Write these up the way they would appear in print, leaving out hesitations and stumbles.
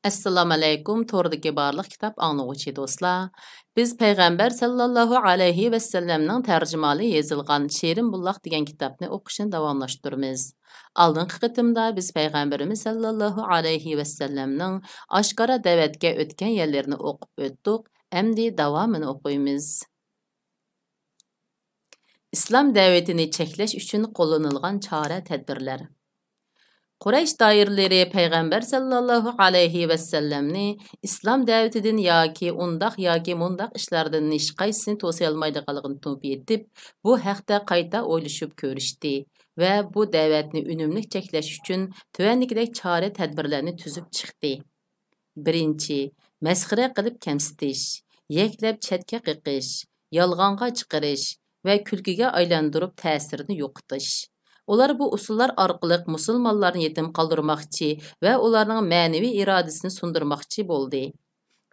Assalamu alaykum, tordagi barliq kitob anglag'uvchi do'stlar. Biz payg'ambar sallallohu alayhi va sallamning tarjimali yozilgan Shirin Bulloq degan kitobni o'qishni davomlashtiramiz. Oldingi qitimda biz payg'ambarimiz sallallohu alayhi va sallamning oshkora da'vatga o'tgan yerlarini o'qib o'tdik. Endi davomini o'qiymiz. Islom da'vatini cheklash uchun qo'llanilgan chora-tadbirlar. Quraysh doiralari payg'ambar sallallohu alayhi va sallamni islom da'vatidan yoki mundaq ishlardan hech qaysini to'siy olmaydiganligini tushunib yetib, bu haqda qayta o'ylashib ko'rishdi va bu da'vatni unumli cheklash uchun tuvandagidek chora tadbirlarni tuzib chiqdi. Birinchi, masxara qilib kamsitish, yeklab chetga qiqish, yolg'onga chiqarish va kulkiga aylantirib ta'sirini yo'qotish. Ular bu usullar orqali musulmonlarni yetim qoldirmoqchi va ularning ma'naviy irodasini sundirmoqchi bo'ldi.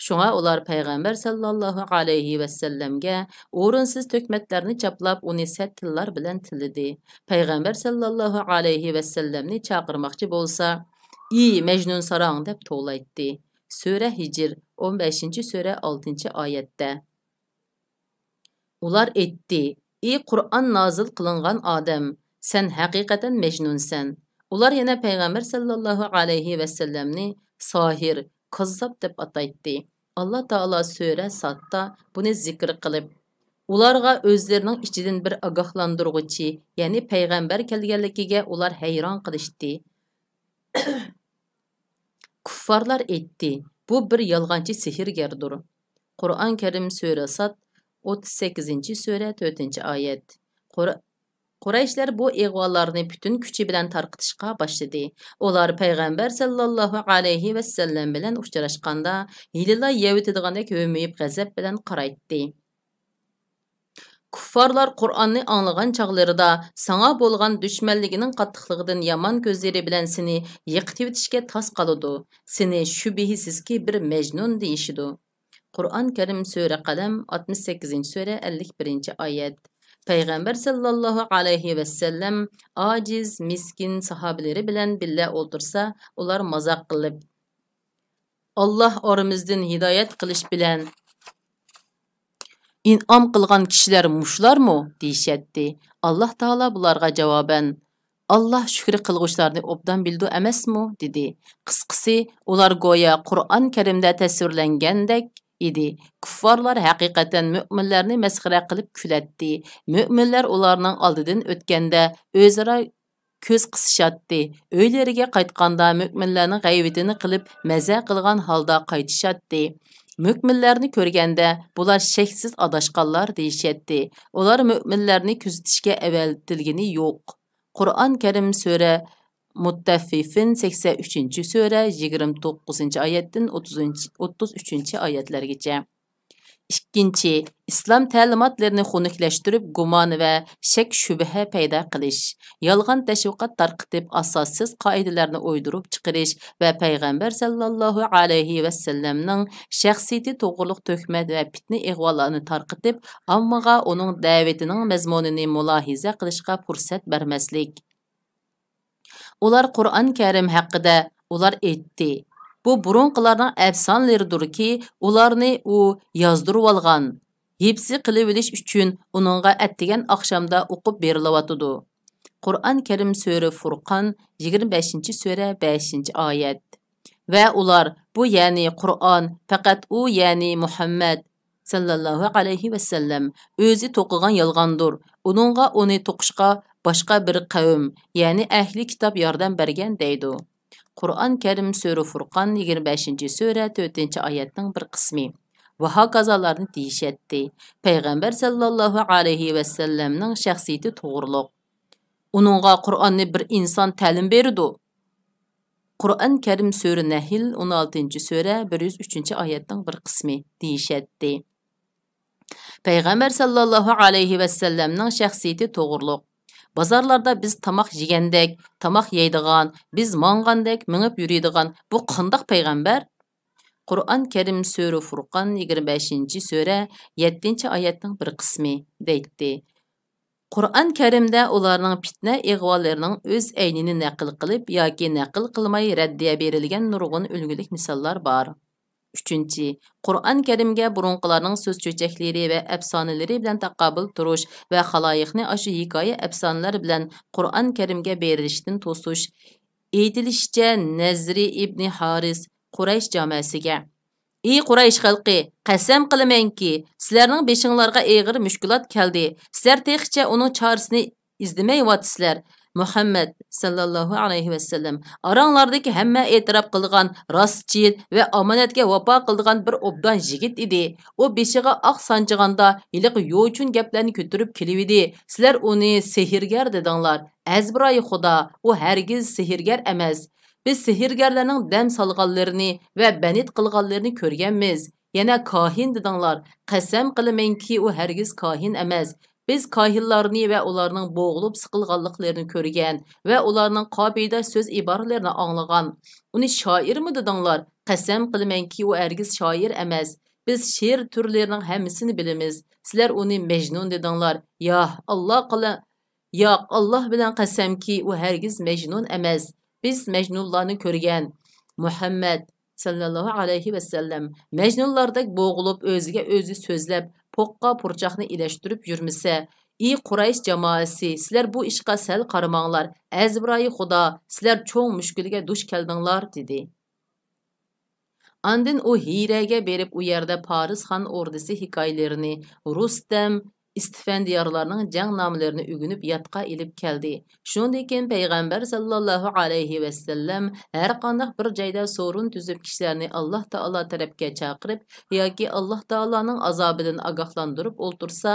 Shunga ular payg'ambar sallallohu alayhi va sallamga o'rinsiz to'kmatlarni chaplab, uni sattillar bilan tilladi. Payg'ambar sallallohu alayhi va sallamni chaqirmoqchi bo'lsa, "Ey Majnun sarang" deb to'laydi. Sura Hijr 15-sura 6-oyatda. Ular aytdi: "Ey Qur'on nozil qilingan odam, sen haqiqatan Majnunsan." Ular yana payg'ambar sallallohu alayhi va sallamni sohir, kazzob deb ataydi. Alloh taolo sura Sadda buni zikr qilib, ularga o'zlarining ichidan bir ogohlantiruvchi, ya'ni payg'ambar kelganligiga ular hayron qilishdi. Kuffarlar aytdi: "Bu bir yolg'onchi sehrgardir." Qur'on Karim sura Sad 38-sura 4-oyat. Qurayshlar bu ig'volarni butun kuchi bilan tarqitishga boshladi. Ular payg'ambar sallallohu alayhi va sallam bilan uchrashganda hilila yevitidigandek hömeyib g'azab bilan qaraydi. Kuffarlar Qur'onni anglagan chaqlarida sana bo'lgan dushmanligining qattiqligidan yomon ko'zlari bilan seni yiqitishga tas qoladi. Seni shubhisizki bir majnun deyishidi. Qur'on Karim sura Qalam 68-sura 51-oyat. Payg'ambar sallallohu alayhi va sallam ojiz, miskin sahobalari bilan billa o'ltirsa, ular mazoq qilib, "Alloh oramizdan hidoyat qilish bilan in'om qilgan kishilar mushlarmi?" deyishatdi. Alloh taolo bularga javoban, "Alloh shukr qilg'uvchilarni obdan bildi emasmi?" dedi. Qisqasi, ular go'yo Qur'on Karimda tasvirlangandek idi. Kuffarlar haqiqatan müminlarni masxara qilib kulatdi. Müminlar ularning oldidan o'tganda o'zaro ko'z qisishatdi. Uylariga qaytganda müminlarning g'aybatini qilib maza qilgan holda qaytishatdi. Müminlarni ko'rganda bular sheksiz adashqanlar deyishatdi. Ular müminlarni kuzatishga avvaltilgini yo'q. Qur'on Karim sura Muttaffifin 83-sura 29-oyatdan 33-oyatlargacha. Ikkinchi, islom ta'limotlarini xunuklaştırib, gumon va shak shubha paydo qilish, yolg'on tashviqot tarqitib, asossiz qoidalarni o'ydirib chiqarish va payg'ambar sallallohu alayhi va sallamning shaxsiyati to'g'riliq to'kmat va fitna ig'volarni tarqitib, ommaga uning da'vatining mazmunini mulohiza qilishga fursat bermaslik. Ular Qur'on Karim haqida ular aytdi: "Bu burunqilarning afsonalaridirki, ularni u yozdirib olgan. Hepsi qilib olish uchun uningga attigan oqshomda o'qib berilyotidi." Qur'on Karim sura Furqon 25-sura 5-oyat. Va ular bu ya'ni Qur'on faqat u ya'ni Muhammad sallallohu alayhi va sallam o'zi to'qigan yolg'ondir. Uningga uni to'qishga boshqa bir qavm, ya'ni ahli kitob yordam bergan deydi. Qur'on Karim sura Furqon 25-sura 4-oyatning bir qismi. Va hokazolarni deyishatdi. Payg'ambar sallallohu alayhi va sallamning shaxsiyati to'g'riliq. Uningga Qur'onni bir inson ta'lim berdi. Qur'on Karim sura Nahl 16-sura 103-oyatning bir qismi deyishatdi. Payg'ambar sallallohu alayhi va sallamning shaxsiyati to'g'riliq. Bozorlarda biz tamoq yegandek, tamoq yeydigan, biz mongandek, minib yuradigan bu qandoq payg'ambar? Qur'on Karim sura Furqon 25-sura 7-oyatning bir qismi deydi. Qur'on Karimda ularning fitna ig'volarining o'z aynini naql qilib yoki naql qilmay raddiya berilgan nurg'un ulgulik misollar bor. 3. Qur'on Karimga burunqilarning so'z cho'chaklari va afsonalari bilan taqobil turish va xaloyiqni ashu hikoya afsonalar bilan Qur'on Karimga berilishdan to'sish. Aytilishicha, Nazri ibn Haris Quraysh jamoasiga: "Ey Quraysh xalqi, qasam qilamanki, sizlarning beshinglarga og'ir mushkulat keldi. Sizlar texicha uning chorasini izlamayapsizlar. Muhammad sallallohu alayhi vasallam aranglardagi hamma e'tirof qilgan rostchil va omonatga vafo qilgan bir obdan yigit edi. U beshiga oq sanjiganda iliq yo'chun gaplarni ko'tarib kelivdi. Sizlar uni sehrgar dedinglar. Azbiroyi Xudo, u hargiz sehrgar emas. Biz sehrgarlarning dam solganlarini va banit qilganlarini ko'rganmiz. Yana kohin dedinglar. Qasam qilamanki, u hargiz kohin emas. Biz kahinlarni va ularning bo'g'ilib siqilganliklarini ko'rgan va ularning qoida so'z iboralarini anglagan. Uni shoirmi dedinglar? Qasam qilamanki, u hargiz shoir emas. Biz she'r turlarining hammasini bilamiz. Sizlar uni Majnun dedinglar. Yo'q, Alloh bilan qasamki, u hargiz Majnun emas. Biz Majnunlarni ko'rgan. Muhammad sallallohu alayhi vasallam Majnunlardek bo'g'ilib o'ziga o'zi so'zlab, poqqa purchoqni ilashtirib yurmasa, ey Quraysh jamoasi, sizlar bu ishqa sal qaramanglar. Azbiroyi Xudo, sizlar cho'ng mushkulga duch keldinglar dedi. Andin u Hiraga berib u yerda Paris xon ordisi hikoyalarini, Rustam, İstifendiyarlarning jang nomlarini o'rganib yodga ilib keldi. Shundan keyin payg'ambar sallallohu alayhi vasallam har qanday bir joyda sorun tuzib kishilarni Alloh taolo tarafga chaqirib yoki Alloh taoloning azobidan ogohlantirib o'ltirsa,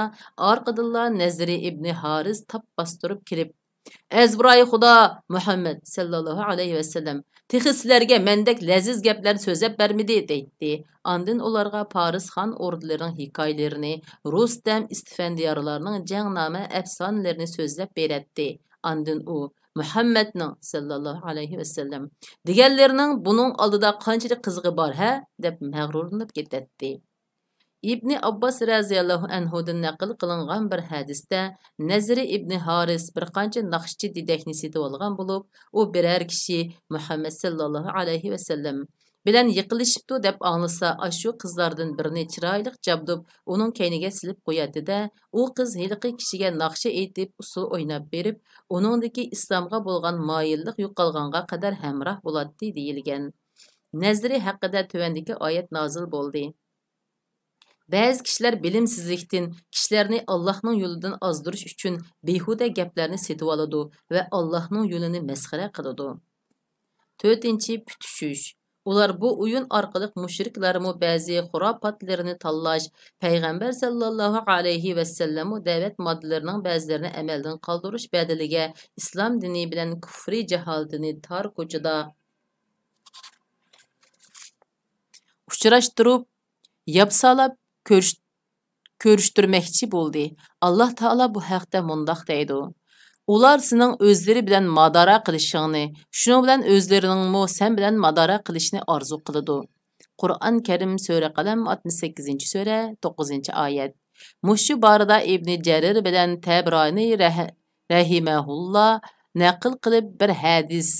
orqadanlar Nazri ibn Haris tap bostirib kelib: "Azbiroyi Xudo, Muhammad sallallohu alayhi vasallam texi sizlarga mendek laziz gaplar so'zlab bermidi" deydi. Andin ularga Paris xon ordilarining hikoyalarini, Rustam istifendiyarlarning jangnoma afsonalarini so'zlab beradi. Andin u Muhammadning sallallohu alayhi vasallam deganlarining buning oldida qanchalik qizig'i bor ha deb mag'rurlanib ketadi. İbn Abbas raziyallohu anhudan naql qilingan bir hadisda Nazri ibn Haris bir qancha naqshchi dedekni setib olgan bo'lib, u biror kishi Muhammad sallallohu alayhi vasallam bilan yiqilishibdi deb anglasa, ashu qizlardan birini chiroyli jabdib uning keyniga silib qo'yadi-da, u qiz hiliqi kishiga naqsha aytib, usul o'ynab berib, uningdagi islomga bo'lgan moyillik yo'qolganga qadar hamroh bo'ladi deyilgan. Nazri haqida tuvandagi oyat nozil bo'ldi. Ba'zi kishilar bilimsizlikdan kishilarni Allohning yo'lidan ozdirish uchun behuda gaplarni setib oladi va Allohning yo'lini masxara qiladi. 4. Putushish. Ular bu o'yin orqali mushriklarmi ba'zi xurofotlarini tanlash, payg'ambar sallallohu alayhi vasallam da'vat moddalarining ba'zilarini amaldan qoldirish badaliga islom dini bilan kufri jaholatini tor ko'chada uchrashtirib, yapsalab ko'rishtirmoqchi bo'ldi. Alloh taolo bu haqda mundoq deydi: "Ular sening o'zlari bilan madara qilishingni, shuning bilan o'zlariningmi sen bilan madara qilishni orzu qiladi." Qur'on Karim sura Qalam 68-sura 9-oyat. Mushu barida Ibn Jarir bilan Tabrani rahimahulloh naql qilib bir hadis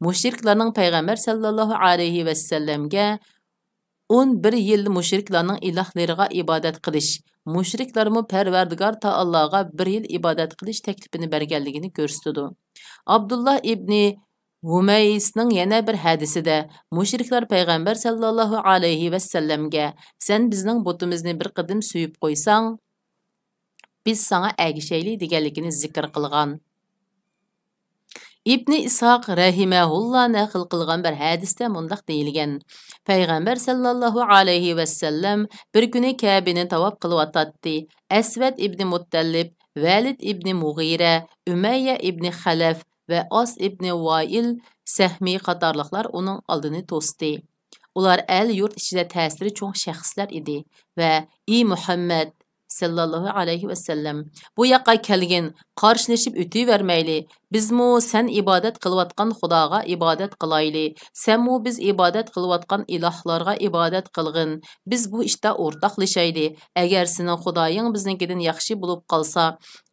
mushriklarning payg'ambar sallallohu alayhi vasallamga 11 yil mushriklarning ilohlariga ibodat qilish, mushriklarmi Parvardigor taologa 1 yil ibodat qilish taklifini berganligini ko'rsatdi. Abdullah ibn Humaysning yana bir hadisida mushriklar payg'ambar sallallohu alayhi vasallamga: "Sen bizning butimizni bir qadim suyib qo'ysang, biz sana agishayli" deganligini zikr qilgan. İbn İshaq rahimahullah naql qilgan bir hadisda mundaq deyilgan: Payg'ambar sallallohu alayhi vasallam bir kuni Ka'bani tavof qilyotdi. Asvad ibn Muttallib, Valid ibn Mughira, Umayya ibn Xalaf va As ibn Vail Sahmi qatorliqlar uning oldini to'sdi. Ular el yurt ichida ta'siri cho'ng shaxslar edi va: "Ey Muhammad sallallohu alayhi vasallam. Bu yoqqa kelgin, qarshilashib o'tayvermayli. Bizmu sen ibodat qilayotgan Xudoga ibodat qilayli. Senmu biz ibodat qilayotgan ilohlarga ibodat qilgin. Biz bu ishda o'rtoqlashayli. Agar sening Xudoying biznikidan yaxshi bo'lib qolsa,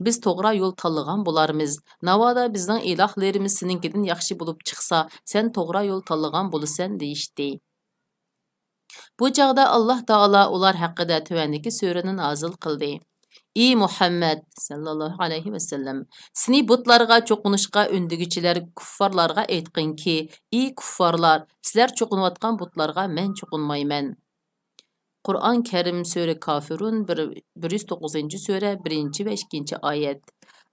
biz to'g'ri yo'l tanlagan bo'larmiz. Navoda bizning ilohlarimiz seninkidan yaxshi bo'lib chiqsa, sen to'g'ri yo'l tanlagan bo'lasan deyishdi. Bu chaqda Alloh taolo ular haqida tuvandagi surani nozil qildi. Ey Muhammad sallallohu alayhi vasallam, seni butlarga cho'qinishga undiguvchilar kuffarlarga aytqinki, ey kuffarlar, sizlar cho'qinayotgan butlarga men cho'qinmayman. Qur'on Karim sura Kafirun 109 sura 1 va 2 oyat.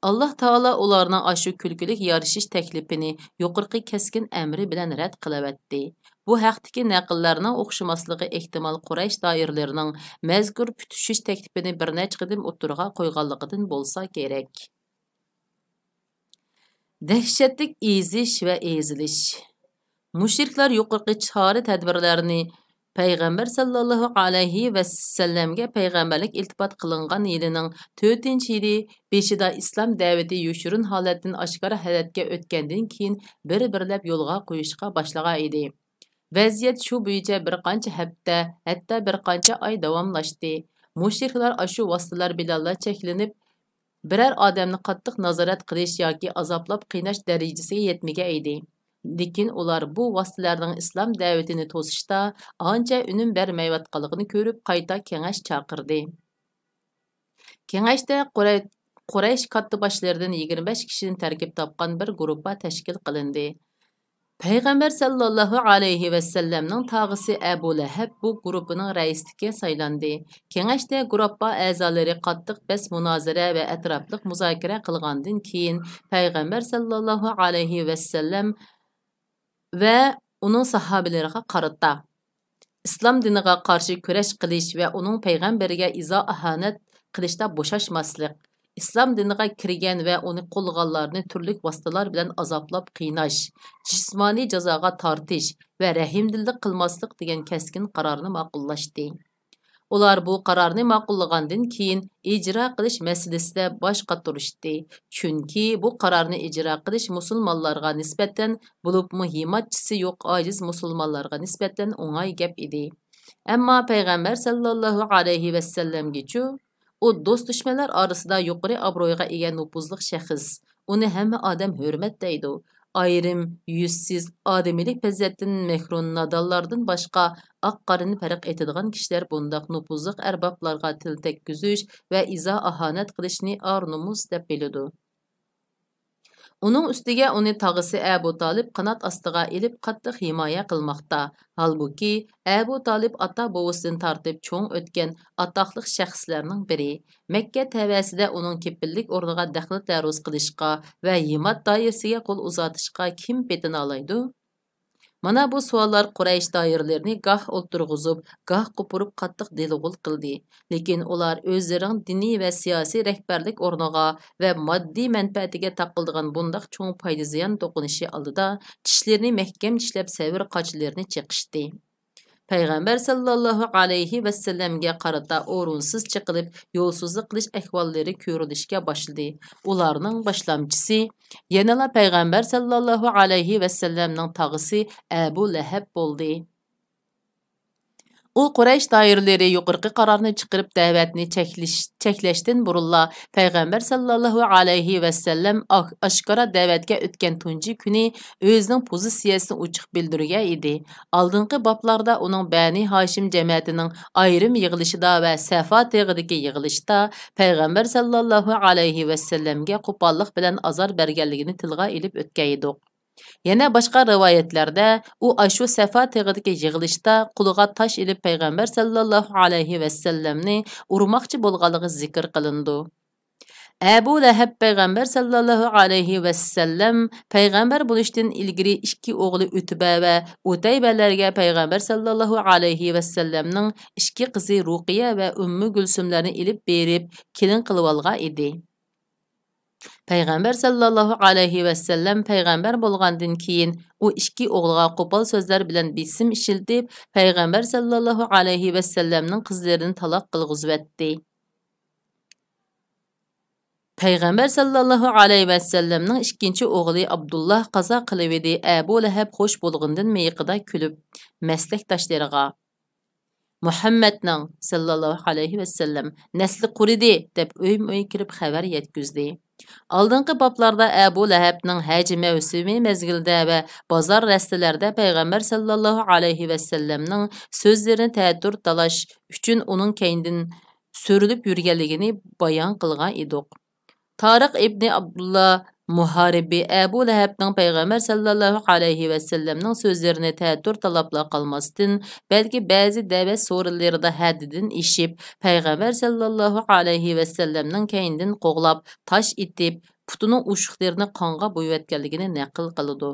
Allah Taala ularning ashu kulgulik yarashish taklifini yuqorqi keskin amri bilan rad qilavatdi. Bu haqdagi naqllarning o'xshamasligi ehtimol Quraysh doiralarining mazkur putushish taklifini bir necha qadim o'tirg'a qo'yganligidan bo'lsa kerak. Dahshatlik ezish va ezilish. Mushriklar yuqorqi chora tadbirlarini Peygamber sallallahu alayhi ve sellemge peygamberlik iltifat kılıngan yılının 4. yılı beşida İslam daveti yoshurun halatdan aşkara halatga o'tgandan keyin bir-birlab yo'lga qo'yishga boshlagan edi. Vaziyat shu bo'yicha bir qancha hafta, hatto bir qancha oy davomlashdi. Mushriklar ashu vositalar bilan cheklanib, biror odamni qattiq nazorat qilish yoki azoblab qiynash darajasiga yetmagan edi. Lekin ular bu vositalarning islom da'vatini to'sishda ancha unum bermayotganligini ko'rib qayta kengash chaqirdi. Kengashda Quraysh katta boshlaridan 25 kishidan tarkib topgan bir guruhga tashkil qilindi. Peygamber sallallohu alayhi ve sellemning tog'isi Abu Lahab bu guruhining raisligiga saylandi. Kengashda guruhga a'zolari qattiq bas munozara va atrofliq muzokara qilgandan keyin Peygamber sallallohu alayhi ve sellem ve onun sahabileriga qarata İslam diniga qarshi kurash qilish va uning payg'ambariga izo ahanat qilishda bo'shashmaslik, İslam diniga kirgan va uni qo'llaganlarni turli vositalar bilan azoblab qiynash, jismoniy jazoga tortish va rahimdillik qilmaslik degan keskin qarorni ma'qullashdi. Ular bu qarorni ma'qullagandan keyin ijro qilish masalasida bosh qotirishdi. Chunki bu qarorni ijro qilish musulmonlarga nisbatan bo'libmi himmatchisi yo'q ojiz musulmonlarga nisbatan o'ng'ay gap edi. Ammo payg'ambar sallallohu alayhi vasallamgachu u do'st dushmanlar orasida yuqori obro'yga ega nupuzli shaxs. Uni hamma odam hurmatlaydi. Ayrim yüzsiz ademilik fazilatdan mehrum nadallardan boshqa oq qorini farq etadigan kishilar bundaq nupuzliq arboblarga til tekkizish va izo ahonat qilishni or numus deb biladi. Uning ustiga uni tog'isi Abu Talib qanot ostiga ilib qattiq himoya qilmoqda. Halbuki Abu Talib ota bovisidan tortib cho'ng o'tgan atoqli shaxslarning biri. Makka tavasida uning kepillik o'rniga daxl taruz qilishga va himmat doirasiga qo'l uzatishga kim betina olaydi? Mana bu savollar Quraysh doiralarini goh o'ltirg'izib, goh qupurib qattiq dilg'ul qildi. Lekin ular o'zlarining diniy va siyosiy rahbarlik o'rniga va moddiy manfaatiga taqildigan bundaq cho'ng foyda ziyon to'qinishi oldida tishlarini mahkam tishlab savr qochilarini chiqishdi. Peygamber sallallohu alayhi ve sellemge qarata o'rinsiz chiqilib, yo'lsizlik qilish ahvollari ko'rilishga boshladi. Ularning boshlamchisi yanala Peygamber sallallohu alayhi ve sellemning tog'isi Abu Lahab bo'ldi. U Quraysh doiralari yuqorqi qarorni chiqarib da'vatni cheklashdan burunla Peygamber sallallohu alayhi ve sellem oshkora da'vatga o'tgan tunji kuni o'zining pozitsiyasini ochiq bildirgan edi. Oldingi boblarda uning Bani Hashim jamiyatining ayrim yig'ilishida va Safa teg'idagi yig'ilishda Peygamber sallallohu alayhi ve sellemga qo'pollik bilan azor berganligini tilga ilib o'tgan edi. Yana boshqa rivoyatlarda u ashu Safa teg'idagi yig'ilishda quliga tosh ilib Peygamber sallallohu alayhi ve sellemni urmoqchi bo'lganligi zikr qilindi. Abu Lahab Peygamber sallallohu alayhi ve sellem Peygamber bo'lishdan ilgari ikki o'g'li Utba va Utaybalarga Peygamber sallallohu alayhi ve sellemning ikki qizi Ruqiya va Ummu Gulsumlarni ilib berib, kelin qilib olgan edi. Peygamber sallallohu alayhi ve sellem peygamber bo'lgandan keyin u ikki o'g'liga qo'pol so'zlar bilan bisim ishiltib, Peygamber sallallohu alayhi ve sellemning qizlarini taloq qilg'izvatdi. Peygamber sallallahu aleyhi ve sellemning ikkinchi o'g'li Abdullah qazo qilib edi. Abu Lahab xo'sh bo'lgandan miyiqida kulib, maslakdoshlariga Muhammadning sallallahu alayhi ve sellem nesli quridi deb o'y kirib xabar yetkizdi. Aldınqı bablarda Abu Lahabning haji mavsumi mezgilda va bozor rastalarda Peygamber sallallahu alayhi ve sellemning so'zlarini ta'tur talash uchun uning keyindan so'rilib yurganligini bayon qilgan edik. Tariq ibn Abdullah Muharibi Abu Lahabning Peygamber sallallahu alayhi ve sellemning so'zlarini ta'tur talabla qalmasdan, balki ba'zi da'vat so'rinlarida haddidan ishib, Peygamber sallallahu alayhi ve sellemning keyindan qo'g'lab, tash itib, putining ushuqlarini qonga bo'yatganligini naql qiladi.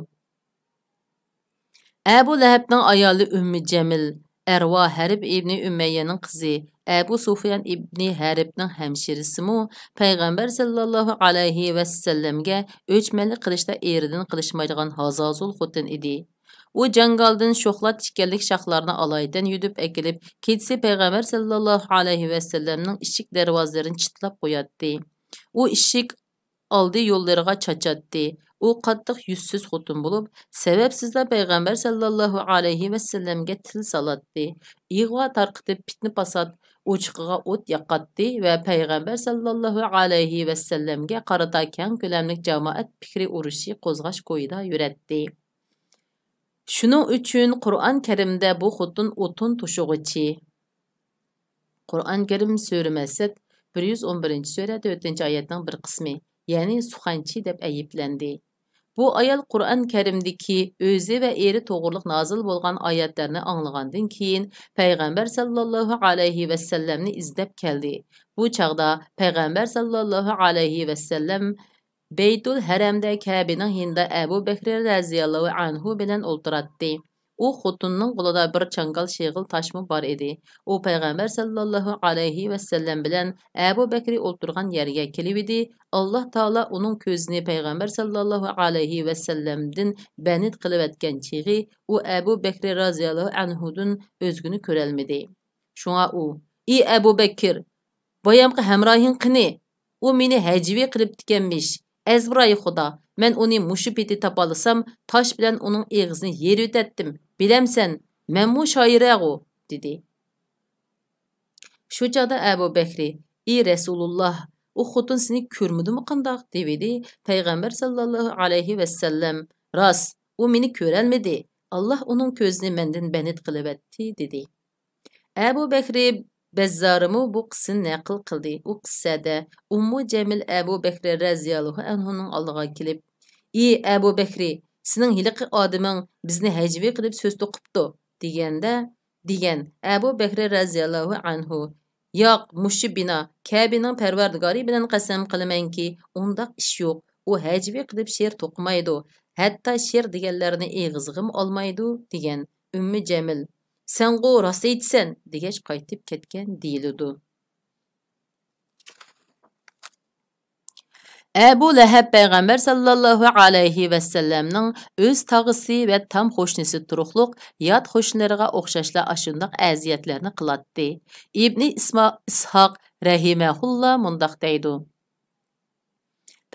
Abu Lahabning ayoli Ummu Jamil Erva Harib ibn Umayyaning qizi Abu Sufyan ibn Haribning hamshirisimu Peygamber sallallahu alayhi ve sellemga o'chmanlik qilishda eridan qilishmaydigan hazazul xotin edi. U jangaldan sho'xlat tikkanlik shoxlarni alaydan yudib akilib, kechsi Peygamber sallallahu alayhi ve sellemning eshik darvozalarini chitlab qo'yatdi. U eshik oldi yo'llariga chachatdi. U qattiq yuzsiz xotin bo'lib, sababsizda Peygamber sallallahu alayhi ve sellemga til salatdi. Ig'vo tarqitib fitna fasod o'chiqiga o't yoqatdi va Peygamber sallallahu alayhi ve sellemga qarata keng ko'lamlik jamoat fikri urushi qo'zg'ash ko'yida yuratdi. Shuning uchun Qur'on Karimda bu xotin o'tin to'shug'ichi. Qur'on Karim sura Masad 111-sura 4-oyatning bir qismi, ya'ni suxanchi deb ayıplendi. Bu ayol Qur'on Karimdagi o'zi va eri to'g'riliq nozil bo'lgan oyatlarni anglagandan keyin Peygamber sallallahu alayhi ve sellemni izlab keldi. Bu chaqda Peygamber sallallahu alayhi ve sellem Beytul Haramda Kabe'ning hinda Abu Bakr radhiyallohu anhu bilan o'ltiratdi. U xotinning qo'lida bir changal sheg'il tashmi bor edi. U Peygamber sallallahu alayhi ve sellem bilan Abu Bakr o'ltirgan yerga kelib edi. Allah Taala uning ko'zini Peygamber sallallahu alayhi ve sellemdan banit qilib etgan chig'i u Abu Bakr radhiyallohu anhudan o'zgini ko'rolmadi. Shunga u: "Ey Abu Bakr, boyamqi hamrohing qini? U meni hajvi qilib tikanmish. Azbroy Xudo, men uni mushu peti topalasam, tosh bilan uning eg'izini yer o'tatdim. Bilamsan, men mu shoirag'u" dedi. Shu chaqda Abu Bakri: "Ey Rasululloh, u xotin seni ko'rmadimi qandoq?" dedi. Peygamber sallallahu alayhi ve sellem: "Rost, u meni ko'rolmadi. Allah uning ko'zini mendan banit qilib etdi" dedi. Abu Bakri Bezzarımı bu qissani naql qildi. U qissada Ummu Jamil Abu Bakr radhiyallohu anhuning oldiga kelib: "Ey Abu Bakri, sening hiliqi odaming bizni hajvi qilib so'z to'qibdi" degan Abu Bakr radhiyallohu anhu: "Yo'q, mushu bino Kabening Parvardigori bilan qasam qilamanki, undaq ish yo'q. U hajvi qilib she'r to'qimaydi. Hatto she'r deganlarni eg'izg'im olmaydi" degan Ummu Jamil. "Sen qo'y rost aytsan" degach qaytib ketgan deyiladi. Abu Lahab Peygamber sallallahu alayhi ve sellemning o'z tog'isi va tam qo'shnisi turuqliq yot qo'shnilariga o'xshashla ashundaq aziyatlarni qilatdi. Ibn Ishoq rahimahulloh mundaq deydi: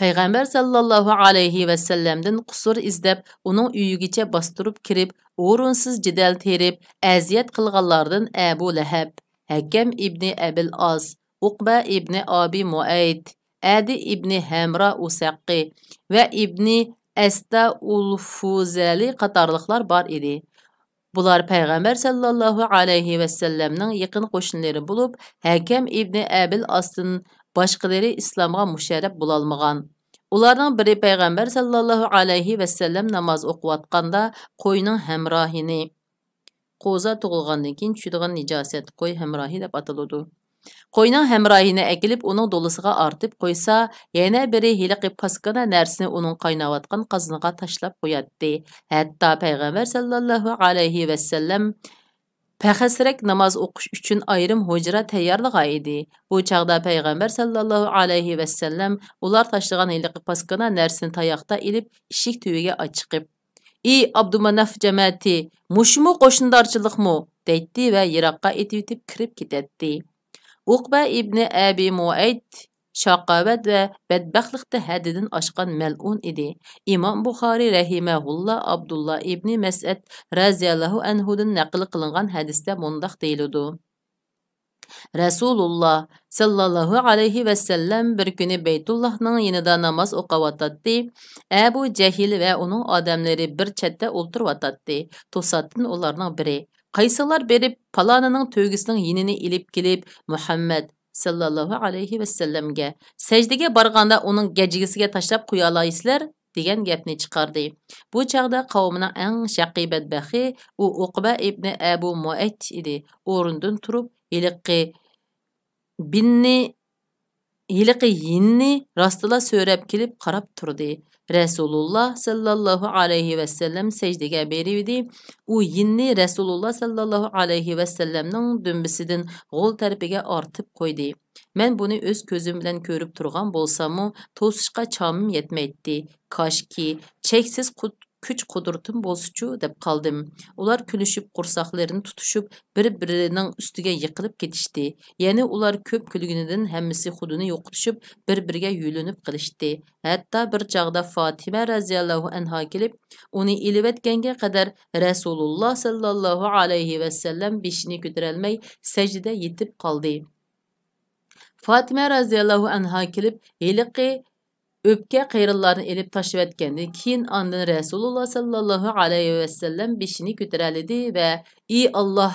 Peygamber sallallahu alayhi ve sellem'den qusur izlab, uning uyigacha bostirib kirib, o'rinsiz jidal terib, aziyat qilganlardan Abu Lahab, Hakam ibn Abil As, Uqba ibn Abi Muayt, Adi ibn Hamra Usaqi va ibn Asta ul-Fuzali qatorliqlar bor edi. Bular Peygamber sallallahu alayhi ve sellem'ning yaqin qo'shnilari bo'lib, Hakam ibn Abil As'dan boshqalari islomga musharraf bo'lolmagan. Ularning biri Peygamber sallallahu alayhi ve sellem namoz o'qiyotganda qo'yning hamrohini, qo'za tug'ilgandan keyin tushadigan nijosat qo'y hamrohi deb ataladi. Qo'yning hamrohini akilib uning dolisiga artib qo'ysa, yana biri hiliqib paskana narsini uning qaynayotgan qozoniga tashlab qo'yatdi. Hatto Peygamber sallallahu alayhi ve sellem Pəxəsrək namaz oxuş üçün ayrım hücra tayyorlagan edi. Bu çağda Peygamber sallallahu alayhi ve sellem ular taşlagan hiliqi paskana narsini tayoqda ilib ishik tüviga ochiqib: "Ey Abdumanaf jamiyati, mushmu qo'shnidorchilikmi?" deydi va yiroqqa etib kirib ketadi. Uqba ibn Abi Muayt şaqavat və bədbəxtlikdə həddidən aşqan məlun idi. İmam Buxari rahimehullah Abdullah ibn Məs'ud raziyallahu anhudan naql qilingan hadisda mundaq deyiladi. Rasulullah sallallahu alayhi ve sellem bir günü Beytullah'ның yanında namaz o'qiyotdi. Abu Jahil ve onun adamları bir chetda o'ltirib To'satdan ularning biri qaysilar berib palonining to'gisining yinini ilib kelib Muhammad sallallahu alayhi ve sellemga sajdaga borganda uning gajigisiga tashlab qo'ya olaysizlar degan gapni chiqardi. Bu chaqda qavmining eng shaqiy badbaxi u Uqba ibn Abu Muayt edi. O'rnidan turib Yiliqi yinni rastila so'rab kelib qarab turdi. Rasulullah sallallahu alayhi ve sellem secdege berivdi. U yinni Rasulullah sallallahu alayhi ve sellemning dümbisidan g'ol tarafiga ortib qo'ydi. Men buni o'z ko'zim bilan ko'rib turgan bo'lsam-mu, to'sishga chomim yetmaydi. Koshki cheksiz kuch qudratim bo'lsa-chu deb qoldim. Ular kulishib qursaqlarini tutishib bir-birining ustiga yiqilib ketishdi. Ya'ni ular ko'p kulganidan hammasi xudini yo'qotishib bir-biriga yulinib qilishdi. Hatto bir chaqda Fatima raziyallohu anha kelib, uni ilib qadar Rasululloh sallallohu alayhi va sallam beshini ko'tarolmay sajdada yetib qoldi. Fatima raziyallohu anha kelib, heliqi öpke qeyrillarını elip taşıvetkendi. Keyin andın Rasulullah sallallahu alayhi ve sellem beshini ko'taralidi ve "Ey Allah,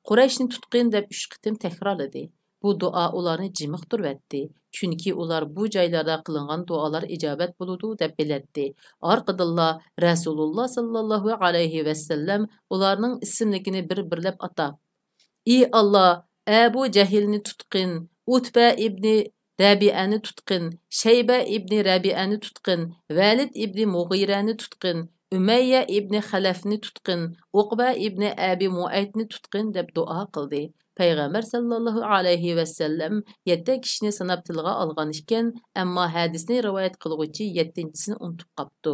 Qurayshni tutqin" deb 3 qitim takrorladi. Bu dua ularni jimiqtirvetdi. Chunki ular bu joylarda qilingan dualar ijobat bo'ludi deb biletdi. Arqadilla Rasulullah sallallahu alayhi ve sellem ularning ismligini bir-birlab atab, "Ey Allah, Abu Jahilni tutqin, Utba ibn Rabi'ani tutqin, Shayba ibn Rabi'ani tutqin, Valid ibn Mughirani tutqin, Umayya ibn Xalafni tutqin, Uqba ibn Abi Muaytni tutqin" deb duo qildi. Payg'ambar sallallohu alayhi va sallam 7 kishini sanab tilga olgan ekan, ammo hadisni rivoyat qiluvchi 7-chisini unutib qopti.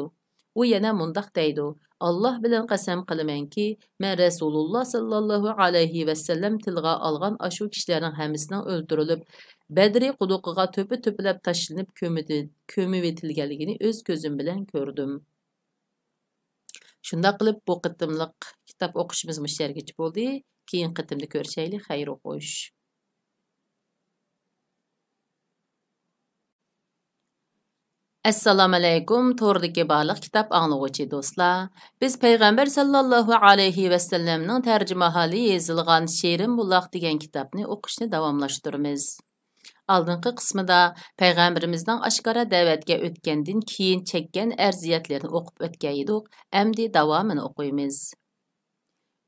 U yana mundaq deydi: "Alloh bilan qasam qilamanki, men Rasululloh sallallohu alayhi va sallam tilga olgan ashu kishilarning hammasining o'ldirilib, Badri quduqiga to'pi-to'pilab tashlanib ko'mivetilganligini o'z ko'zim bilan ko'rdim." Shunda qilib bu qitimliq kitob o'qishimiz mushargacha bo'ldi. Keyin qitimda ko'rishaylik. Xayr o'qish. Assalomu alaykum, to'g'ridagi barliq kitob anglovchi do'stlar. Biz payg'ambar sallallohu alayhi va sallamning tarjimahali yozilgan Sherin buloq degan kitobni o'qishni davomlashtiramiz. Aldınqı qismida payg'ambarimizning oshkora da'vatga o'tgandan keyin chekkan arziyatlarni o'qib o'tgan edik. Endi davomini o'qiymiz.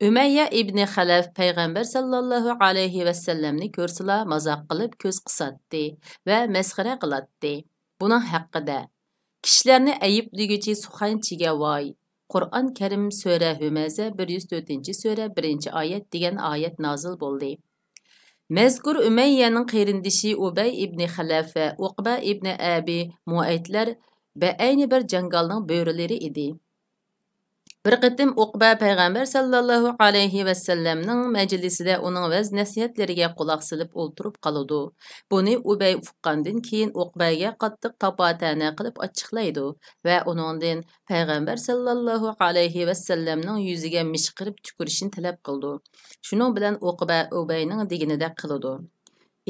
Umayya ibn Xalaf payg'ambar sallallohu alayhi va sallamni ko'rsila mazoq qilib ko'z qisatdi va masxara qiladi. Buning haqida kishilarni ayiblig'ichi suxanchiga voy. Qur'on Karim sura Humaza 104-sura 1-oyat degan oyat nozil bo'ldi. Mazkur Umayyaning qeyrindishi Ubay ibn Xalaf va Uqba ibn Abi Muaytlar ayni bir jangalning bo'rilari edi. Bir qitim Uqba payg'ambar sallallohu alayhi va sallamning majlisida uning vaz nasihatlariga quloq solib o'ltirib qoladi. Buni Ubay uqqandan keyin Uqbaga qattiq tapotana qilib ochiqlaydi va uningdan payg'ambar sallallohu alayhi va sallamning yuziga mishqirib tukurishini talab qildi. Shuning bilan Uqba Ubayning deganida qiladi.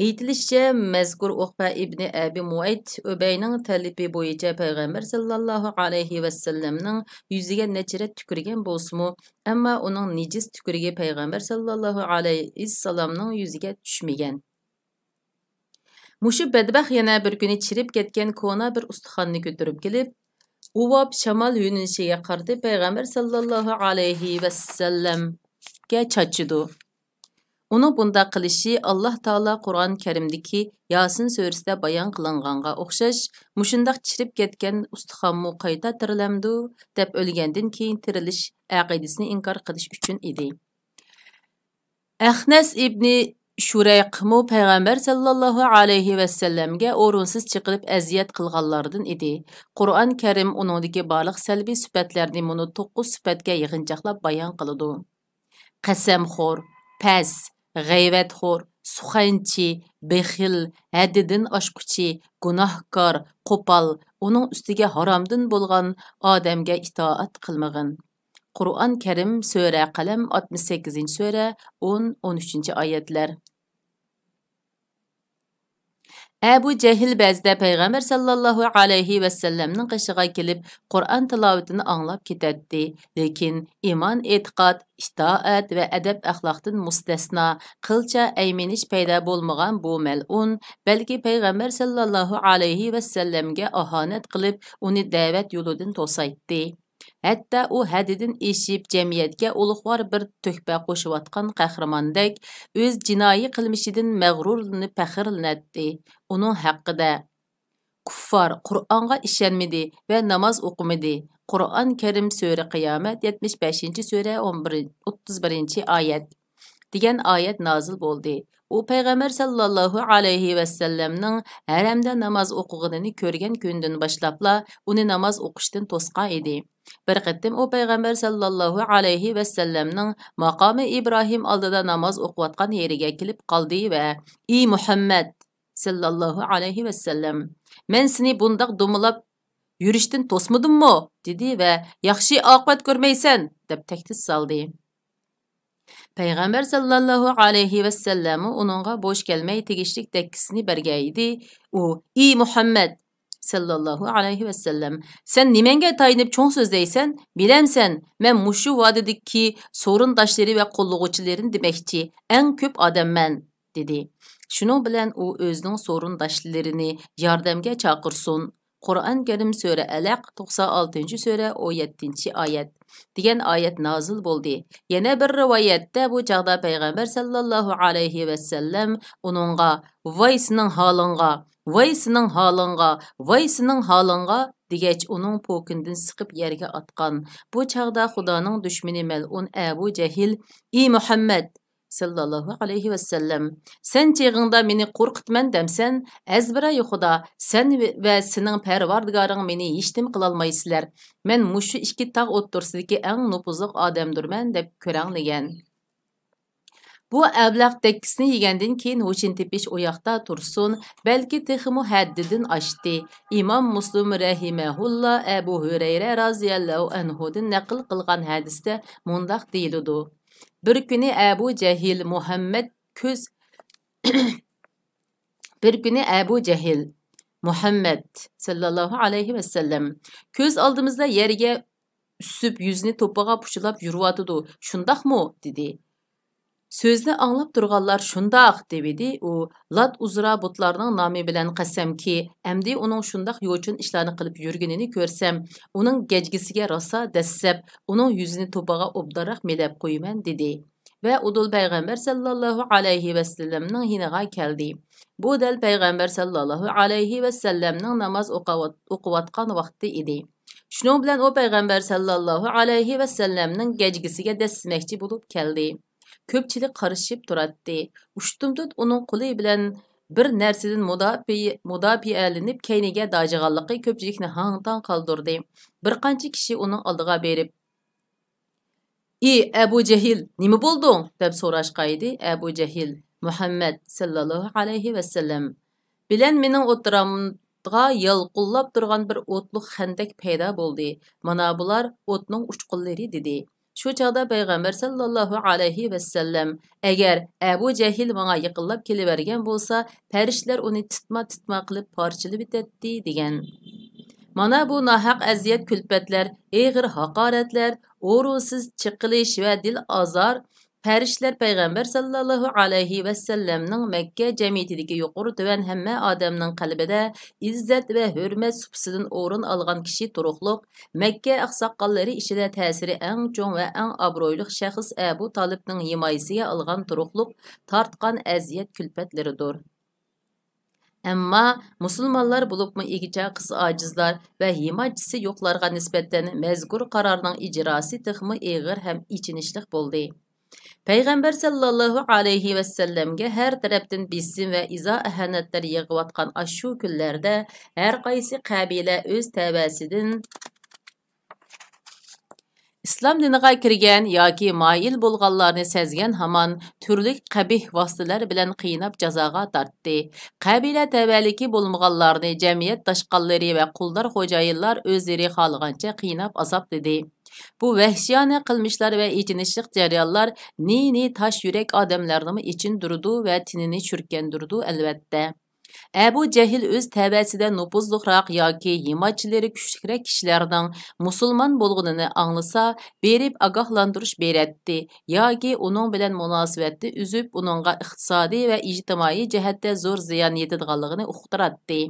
Aytilishicha, mazkur Uqba ibn Abi Muayt Ubayning talibi bo'yicha payg'ambar sallallohu alayhi va sallamning yuziga nechirat tukurgan bo'lsa-mu, ammo uning nejis tukurigi payg'ambar sallallohu alayhi vasallamning yuziga tushmagan. Mushu badbaxt yana bir kuni chirib ketgan ko'na bir ustixonni ko'tarib kelib, uvab shamol yo'nalishiga qardi payg'ambar sallallohu alayhi va sallamga chachidi. Onun bunda qilishi Alloh taolo Qur'on Karimdagi Yasin surasida bayon qilinganға o'xshash, mushundaq chirib ketgan ustixonmu qayta tirilamdi deb o'lgandan keyin tirilish aqidasini inkor qilish uchun edi. Ahnas ibn Shurayqmu payg'ambar sallallohu alayhi va sallamga o'rinsiz chiqilib aziyat qilganlardan edi. Qur'on Karim uningdagi barliq salbiy sifatlarni muni 9 sifatga yig'inchoqlab bayon qiladi. Qasamxo'r, past, g'ayvatxo'r, suxanchi, bexil, haddidan oshquchi, gunohkor, qo'pol, uning ustiga haromdan bo'lgan odamga itoat qilmag'in. Qur'on Karim Sura Qalam 68-sura 10-13 oyatlar. Abu Jahl ba'zida payg'ambar sallallohu alayhi va sallamning qishig'iga kelib Qur'on tilovatini anglab ketadi, lekin iymon, e'tiqod, itoat va adab axloqdan mustasno qilcha aymanish paydo bo'lmagan bu mal'un, balki payg'ambar sallallohu alayhi va sallamga ahonat qilib, uni da'vat yo'lidan to'saydi. Hatta u haddidan eshib jamiyatga ulug'vor bir to'hfa qo'shayotgan qahramondek o'z jinoiy qilmishidan mag'rurlanib faxrlanadi. Uning haqida kuffar Qur'onga ishonmadi va namoz o'qimadi. Qur'on Karim Sura Qiyomat 75-sura 31-oyat degan oyat nozil bo'ldi. U payg'ambar sallallohu alayhi va sallamning haramda namoz o'qiganini ko'rgan kundan boshlabla uni namoz o'qishdan to'sgan edi. Bir qatim u payg'ambar sallallohu alayhi va sallamning maqomi Ibrohim oldida namoz o'qiyotgan yeriga kelib qoldi va "Ey Muhammad sallallohu alayhi va sallam, men seni bundoq dumilab yurishdan to'smadimmi?" dedi va "Yaxshi oqibat ko'rmaysan" deb tahdid soldi. Payg'ambar sallallohu alayhi va sallam uningga bo'sh kelmay tegishlik dakkisini bergan edi. U "Ey Muhammad sallallohu alayhi va sallam, sen nimanga tayinib cho'ng so'zlaysan? Bilamsan, men mushu vodidagi so'rindoshlari va qo'llag'uvchilarini demakchi eng ko'p odamman" dedi. Shuning bilan u o'zining so'rindoshlarini yordamga chaqirsin. Qur'on Karim Sura Alaq 96-sura 17-oyat degan oyat nozil bo'ldi. Yana bir rivoyatda bu chaqda payg'ambar sallallohu alayhi va sallam uningga "Voy sening holingga, voy sening holingga, voy sening holingga" degach uning po'kindan siqib yerga atgan. Bu chaqda Xudoning dushmani mal'un Abu Jahl "Ey Muhammad sallallohu alayhi va sallam, sen cheg'ingda meni qo'rqitman demsan, azbiray Xudo, sen va sening Parvardigoring meni hech nim qilolmaysizlar. Men mushu ikki tog' o'ttirsidagi eng nupuzliq odamdirman" deb ko'ranglagan. Bu ablaq dakkisini yegandan keyin ho'shin tepish oyoqda tursin, balki texmu haddidan oshdi. Imom Muslim rahimahulloh Abu Hurayra roziyallohu anhudan naql qilgan hadisda mundaq deyiladi. Bir kuni Abu Jahl Muhammad sallallohu alayhi va sallam ko'z oldimizda yerga usib yuzini to'piga pushilab yuriyotidi. Shundaqmi? dedi. So'zni anglab turganlar shundoq dedi. U Lat Uzra butlarning nomi bilan qasamki, amdi uning shundoq yo'chin ishlarni qilib yurganini ko'rsam, uning gajgisiga rosa dassab, uning yuzini to'piga obdaroq melab qo'yman dedi. Va udul payg'ambar sallallohu alayhi va sallamning hiniga keldi. Bu dal payg'ambar sallallohu alayhi va sallamning namoz o'qiyotgan vaqti edi. Shuning bilan u payg'ambar sallallohu alayhi va sallamning gajgisiga dasmakchi bo'lib keldi. Ko'pchilik qarishib turadi. Ushtumdut uning qo'li bilan bir narsadan mudofialanib kayniga dojig'anligi ko'pchilikni hang-tang qoldirdi. Bir qancha kishi uning oldiga berib "Ey Abu Jahl, nima bo'lding?" deb so'rashqaydi. Abu Jahl Muhammad sallallohu alayhi va sallam bilan mening o'tiramga yalqullab turgan bir o'tliq xandak paydo bo'ldi. Mana bular o'tning uchqunlari dedi. Shu chaqda payg'ambar sallallohu alayhi va sallam agar Abu Jahl menga yaqinlab kelavergan bo'lsa, farishtalar uni titma qilib parchalab bitadi degan. Mana bu nahaq aziyat kulfatlar, eg'ir haqoratlar, o'rinsiz chiqilish va dil azor farishtalar payg'ambar sallallohu alayhi va sallamning Makka jamiyatidagi yuqori tuvan hamma odamning qalbida izzat va hurmat supsidan o'rin olgan kishi turuqliq Makka aqsoqqollari ishida ta'siri eng cho'ng va eng obro'li shaxs Abu Talibning himoyasiga olgan turuqliq tortgan aziyat kulfatlaridir. Ammo musulmonlar bo'libmi egicha qiz ojizlar va himoyachisi yo'qlarga nisbatan mazkur qarorning ijrosi texmi eg'ir ham ichinishlik bo'ldi. Payg'ambar sallallohu alayhi va sallamga har tarafdan besim va izo ahanatlar yig'iyotgan shu kunlarda har qaysi qabila o'z tavasidan İslam diniga kirgan yoki moyil bo'lganlarni sezgan hamon turli qabih vositalar bilan qiynab jazoga tortdi. Qabila tavalliki bo'lmaganlarni jamiyat tashqallari va quldor xo'jayinlar o'zlari xohlagancha qiynab azobladi. Bu vahshiyona qilmishlar va ichinishliq jarayonlar ni tash yurak odamlarni ichindirdi va tinini churkandirdi albatta. Abu Cehil öz təbəsində nüfuzluqraq yoki himayçiləri küçlükrak kişilərdən musulman bolğununu anlasa, berib agahlandırış berətdi yoki onun bilan münasibətni üzüb, onunğa iqtisadi və ictimai cəhətdə zor ziyan yetadiganlığını uqtiratdi.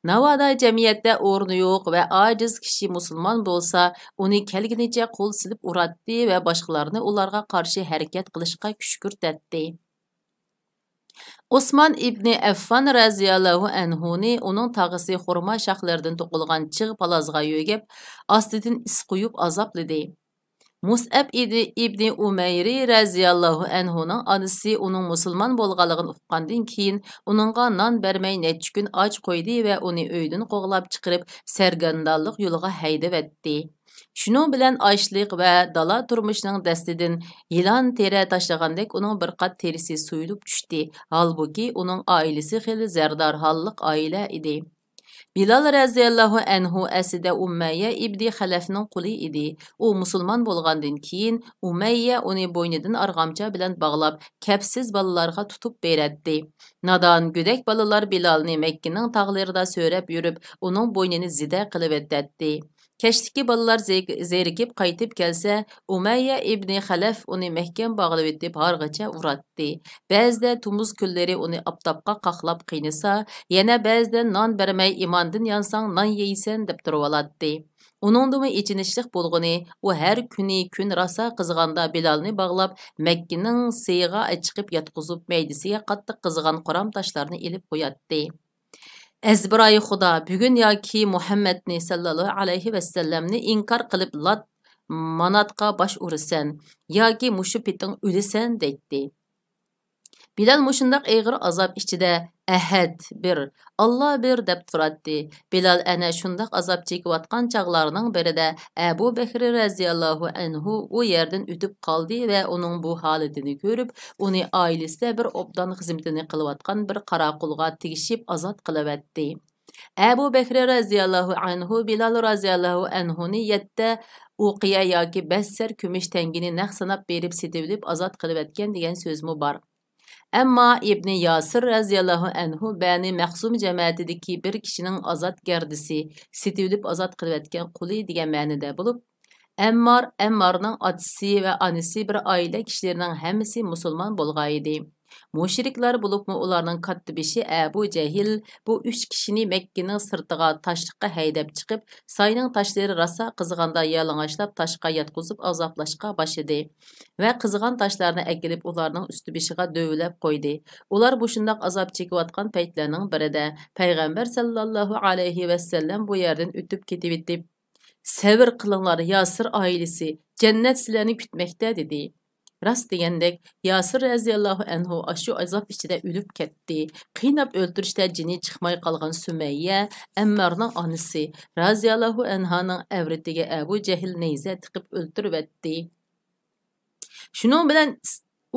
Navada cəmiyyətdə ornu yox və aciz kişi musulman bolsa, onu kelginincə qol silib uratdi və başqalarını onlarga qarşı hərəkət qilishqa küçkürtətdi. Osman ibn Affan raziyallahu anhuni onun tağısı xurma şaxlardan to'qilgan chig' palazga yo'gab, ostidan is qo'yib azobladi. Mus'ab ibn Umayri raziyallahu anhuning onasi uning musulmon bo'lganligini uqqandan keyin uningga non bermay necha kun och qo'ydi va uni uydan qo'g'lab chiqarib sargandonlik yo'liga haydavatdi. Şunun bilan açlıq və dala turmuşning dastidan yılan teri tashlagandek uning bir qat terisi suyulib tushdi. Halbuki uning oilasi xili zardor holliq oila edi. Bilal raziyallahu anhu asida Umayya ibn Xalafning quli edi. U musulmon bo'lgandan keyin Umayya uni bo'ynidan arg'amcha bilan bog'lab, kapsiz balalarga tutib beratdi. Nadan go'dak balalar Bilalni Makkaning tog'larida so'rab yurib, uning bo'ynini zida qilib etdi. Keştiki balalar zerikip qaytib kelsa, Umayya ibn Xalaf uni mahkam bağlab etib hargacha uratdi. Ba'zida tumuz kunlari uni aptapqa qaqlab qiynasa, yana ba'zida non bermay imondan yansang non yeysan deb turib Uningdimi ichinishliq bo'lg'ini, u har kuni kun rasa qizg'anda Bilalni bog'lab, Makkaning seyga chiqib yotqizib, maydisiga qattiq qizg'an qoram toshlarni ilib qo'yatdi. Ezbiray Xudo bugun yoki Muhammadni sallallohu alayhi vasallamni inkor qilib Lat Manatqa bosh urisan yoki mushu peting o'lisan deydi. Bilal mushundaq eg'ir azob ichida Ahad bir, Allah bir deb turatdi. Bilal ana shundaq azob chekayotgan chaqlarning birida Abu Bakr raziyallohu anhu u yerdan o'tib qoldi va uning bu holatini ko'rib, uni oilasida bir obdan xizmatini qilayotgan bir qaraqulga tegishib azod qilavatdi. Abu Bakr raziyallohu anhu Bilal raziyallohu anhuni 7 uqiya yoki 5 sar kumush tangini naq sanab berib setilib azod qilavatgan degan so'zmi bor. Ammo Ibn Yasir raziyallohu anhu bani Mahsum jamoatidagi bir kishining azod gardisi, setilib azod qilayotgan quli degan ma'noda bo'lib, Ammarning otasi va onasi bir oila kishilarining hammasi musulmon bo'lgan edi. Mushriklar bo'libmi ularning kattibishi Abu Cehil bu 3 kishini Makkaning sirtiga tashliqqa haydab chiqib, sayning tashlari rasa qizg'anda yalang'ashlab tashqa yotqizib azoblashga boshladi va qizg'an tashlarni akilib ularning usti beshiga dövlab qo'ydi. Ular bu shundoq azob chekayotgan paytlarning birida payg'ambar sallallohu alayhi vasallam bu yerdan o'tib ketib etib, "Sabr qilinglar, Yasir oilasi, jannat sizlarni kutmoqda" dedi. Rast degandek Yasir raziyallohu anhu ashu azob ichida o'lib ketdi. Qiynab o'ltirishda jini chiqmay qolgan Sumayya, Ammarning onasi raziyallohu anhaning avratiga Abu Jahl neyza tiqib o'ltiribdi. Shuning bilan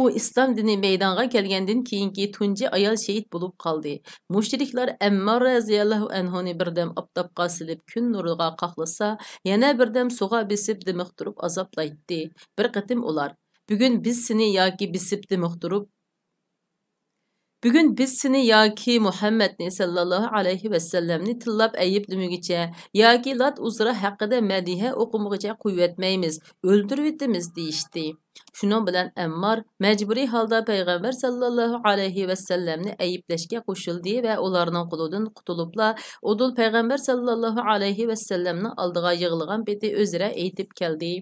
u islom dini maydonga kelgandan keyingi tunji ayol shahid bo'lib qoldi. Mushriklar Ammar raziyallohu anhuni birdam oftobga silib kun nuriga qoqlasa, yana birdam suvga besib dimiqtirib azoblaydi. Bir qatim ular Bugün biz seni yoki Muhammadni sallallohu alayhi vasallamni tillab ayibdimigicha yoki Lat uzra haqida madiha o'qimog'icha qo'yatmaymiz, o'ldirib deyishdi. Shuning bilan Ammar majburiy holda payg'ambar sallallohu alayhi vasallamni ayiblashga qo'shildi va ularning qo'lidan qutulibla Udul payg'ambar sallallohu alayhi vasallamning oldiga yig'ilgan beti o'zira aytib keldi.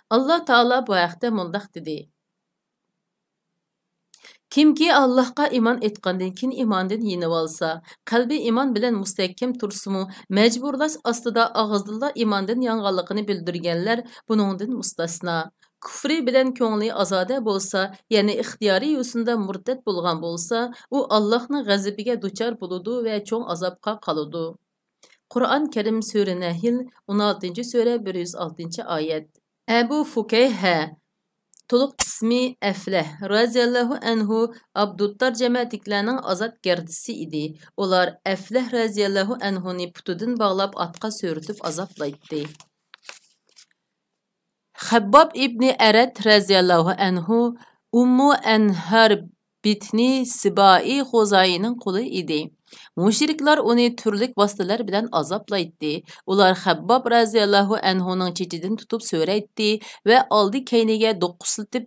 Allah Taala bu haqda mundaq dedi. Kimki Allahqa iman etgandan keyin imondan yenib olsa, qalbi iman bilan mustahkam tursimu, majburlash ostida og'izda imondan yanganligini bildirganlar buningdan mustasno. Kufri bilan ko'ngli azoda bo'lsa, ya'ni ixtiyoriy yo'sinda murtad bo'lgan bo'lsa, u Allohning g'azabiga duchor bo'ladi va cho'ng azobga qoladi. Qur'on Karim Sure Nahl 16. sure 106. ayet. Ebu Fukeyhe to'liq ismi Aflah raziyallohu anhu Abduttar jamoatiklarning ozod gardisi edi. Ular Aflah raziyallohu anhuni putidan bog'lab atqa so'ritib azoblaydi. Xabbob ibn Arad raziyallohu anhu Ummu Anhar bitni Sibai Xo'zayining quli edi. Mushriklar uni turli vositalar bilan azoblaydi. Ular Xabbob raziyallohu anhuning chechidan tutib so'raydi va oldi keyniga do'qqislatib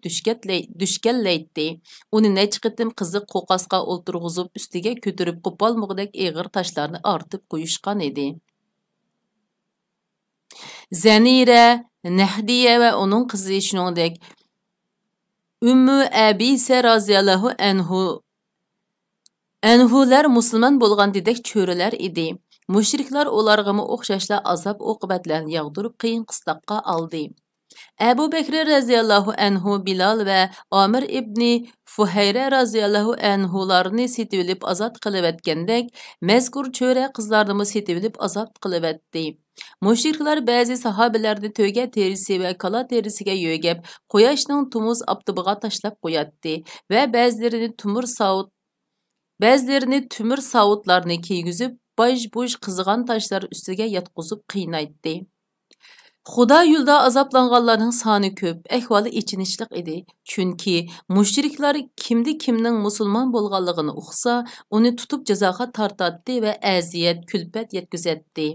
dushkallaydi. Uni necha qitim qiziq qo'qasqa o'ltirg'izib ustiga ko'tarib qo'polmoqdek eg'ir toshlarni ortib qo'yishgan edi. Zanira, Nahdiya va uning qizi shuningdek Ummu Abisa raziyallohu anhular musulmon bo'lgan dedek cho'rilar edi. Mushriklar ularga o'xshashla azob oqibatlarni yog'dirib qiyin qistoqqa oldi. Abu Bakr raziyallohu anhu Bilal va Amir ibn Fuhayra raziyallohu anhularni setilib azod qilib etgandek, mazkur cho'ra qizlarni setilib azod qilib etdi. Mushriklar ba'zi sahobalarni to'ga terisi va kala terisiga yo'gab, quyoshning tumuz aptibiga tashlab qo'yatdi va ba'zilarini tumur savutlarni kiygizib, boj-boj qizg'an toshlar ustiga yotqizib qiynaydi. Xudo yo'lda azoblanganlarning soni ko'p, ahvoli ichinishliq edi. Chunki mushriklar kimning musulmon bo'lganligini uqsa, uni tutib jazoga tortatdi va aziyat, kulfat yetkazatdi.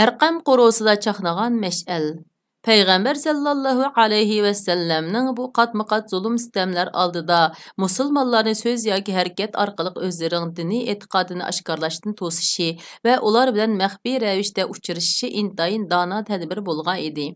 Arqam qorosida chaqnagan mash'al. Payg'ambar sallallohu alayhi va sallamning bu qatma-qat zulm sitamlar oldida musulmonlarni so'z yoki harakat orqali o'zlarining diniy e'tiqodini oshkorlashdan to'sishi va ular bilan maxfiy ravishda uchrashishi intayin dono tadbir bo'lgan edi.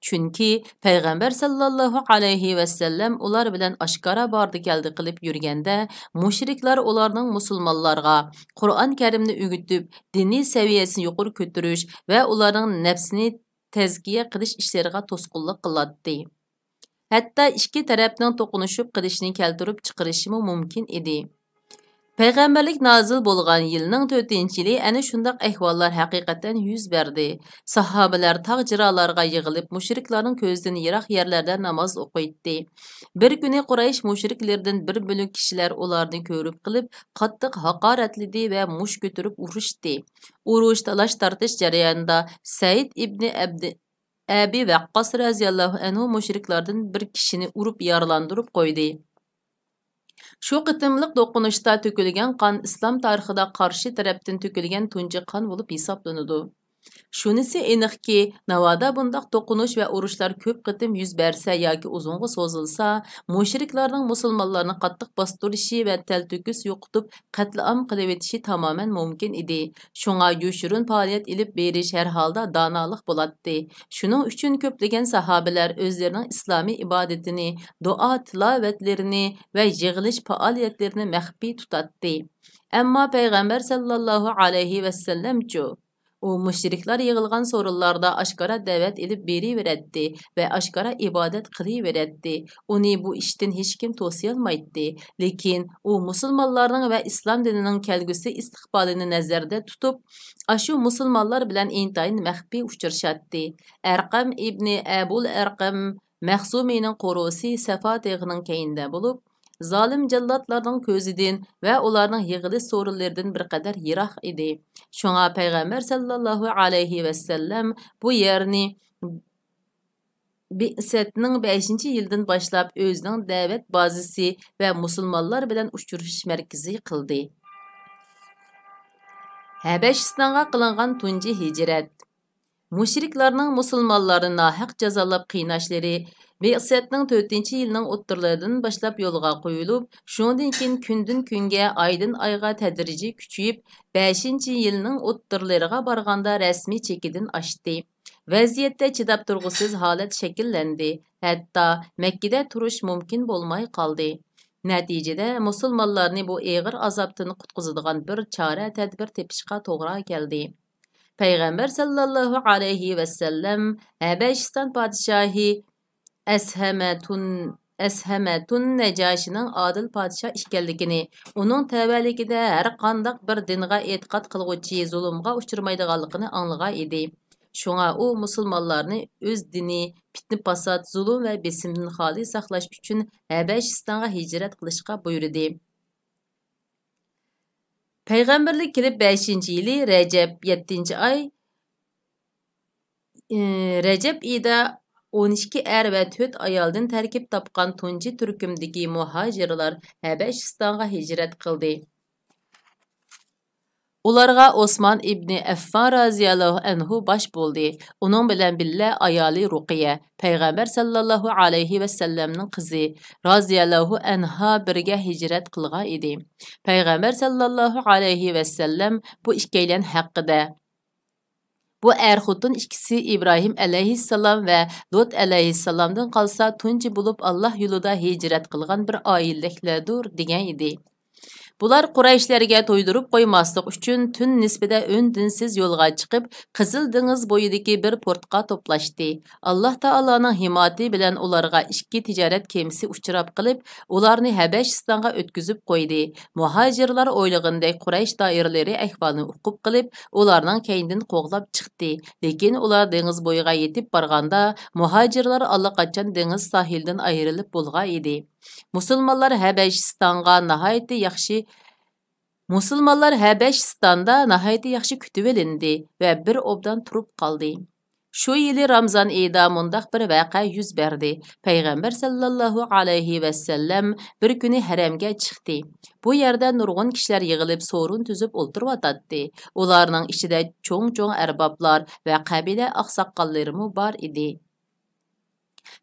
Chunki payg'ambar sallallohu alayhi va sallam ular bilan oshkora bordi keldi qilib yurganda, mushriklar ularning musulmonlarga Qur'on Karimni o'rgatib, diniy saviyasini yuqori ko'tarish va ularning nafsini tezkiye qilish ishlariga to'sqinlik qiladi. Hatto ikki tarafning to'qinishib qilishini keltirib chiqarishi mumkin edi. Payg'ambarlik nozil bo'lgan yilning 4-yili ana shunday ahvollar haqiqatan yuz berdi. Sahobalar tog' jirolarga yig'ilib, mushriklarning ko'zidan yiroq yerlarda namoz o'qiydi. Bir kuni Quraysh mushriklardan bir bo'lik kishilar ularni ko'rib qilib, qattiq haqoratladi va mush ko'tarib urushdi. Urush talash tortish jarayonida Said ibn Abi Waqqas raziyallohu anhu mushriklardan bir kishini urib yaralandirib qo'ydi. Shu qitimliq do'qinishda to'kilgan qon islom tarixida qarshi tarafdan to'kilgan tunji qon bo'lib hisoblanadi. Shunisi aniqki, navoda bundaq do'qinish va urushlar ko'p qitim yuz bersa yoki uzunga so'zilsa, mushriklarning musulmonlarni qattiq bostirishi va talto'kis yo'qitib qatlam qilib etishi tamoman mumkin edi. Shunga yo'shurun faoliyat ilib berish har holda donolik bo'ladi. Shuning uchun ko'plagan sahobalar o'zlarining islomiy ibodatini, duo tilovatlarini va yig'ilish faoliyatlarini maxfiy tutadi. Ammo payg'ambar sallallohu alayhi va sallam-chu u mushriklar yig'ilgan so'rinlarda oshkora da'vat ilib beriveradi va oshkora ibodat qilaveradi. Uni bu ishdan hech kim to'siyolmaydi. Lekin u musulmonlarning va islom dinining kelgusi istiqbolini nazarda tutib, ashu musulmonlar bilan intayin maxfiy uchrashadi. Arqam ibn Abul Arqam Mahsumining qo'rosi Safa teg'ining keyinda bo'lib, zolim jallodlarning ko'zidan va ularning yig'ilish so'rinlaridan bir qadar yiroq edi. Shunga payg'ambar sallallohu alayhi va sallam bu yerni Bi'satning 5-yildan boshlab o'zining da'vat bazasi va musulmonlar bilan uchrashish markazi qildi. Habashistonga qilingan tunji hijrat. Mushriklarning musulmonlarni nohaq jazolab qiynashlari Bi'satning 4-yilning o'ttirlaridan boshlab yo'lga qo'yilib, shundan keyin kundan kunga, oydan oyga tadrijiy kuchayib, 5-yilning o'ttirlariga borganda rasmiy chekidan oshdi. Vaziyatda chidab turg'usiz holat shakllandi. Hatto Makkada turish mumkin bo'lmay qoldi. Natijada musulmonlarni bu og'ir azobdan qutqizadigan bir chora tadbir tepishga to'g'ri keldi. Payg'ambar sallallohu alayhi va sallam Habashiston podshohi Əshamatun Najashining adil podshoh ekanligini, uning tavalligida har qanday bir dinga e'tiqod qilguvchi zulmga uchramaydiganligini anglagan edi. Shunga u musulmonlarni o'z dini, fitna fasod, zulm va besimdan xoli saqlash uchun Habashistonga hijrat qilishga buyurdi. Payg'ambarlik kelib 5-yili Rajab 7-oy Rajab oyida 12 er və 4 ayoldan tərkib tapqan tunji turkumdagi muhojirlar Habashistonga hijrat qildi. Ularga Osman ibn Affan raziyallohu anhu bosh bo'ldi. Uning bilan billa ayoli Ruqiya, payg'ambar sallallohu alayhi va sallamning qizi raziyallohu anha birga hijrat qilgan edi. Payg'ambar sallallohu alayhi va sallam bu ikkilan haqida bu xotin ikkisi İbrahim alayhissalom va Lut alayhissalomdan qolsa tunji bo'lib Alloh yo'lida hijrat qilgan bir oilaliklardir degan edi. Bular Qurayshlarga to'ydirib qo'ymaslik uchun tun nisbida o'ndinsiz yo'lga chiqib, Qizil dengiz bo'yidagi bir portga to'plashdi. Alloh taoloning himoyati bilan ularga 2 tijorat kemasi uchrab qilib, ularni Habashistonga o'tkazib qo'ydi. Muhojirlar o'ylagandek Quraysh doiralari ahvolni uqib qilib, ularning keyindan qo'g'lab chiqdi. Lekin ular dengiz bo'yiga yetib borganda, muhojirlar allaqachon dengiz sohildan ayrilib bo'lgan edi. Musulmonlar Habashistonda nihoyatda yaxshi kutib olindi va bir obdan turib qoldi. Shu yili Ramazon oyida mundaq bir voqea yuz berdi. Payg'ambar sallallohu alayhi va sallam bir kuni haramga chiqdi. Bu yerda nurg'un kishilar yig'ilib so'rin tuzib o'ltirib Ularning ichida cho'ng-cho'ng arboblar va qabila oqsoqollarimi bor edi.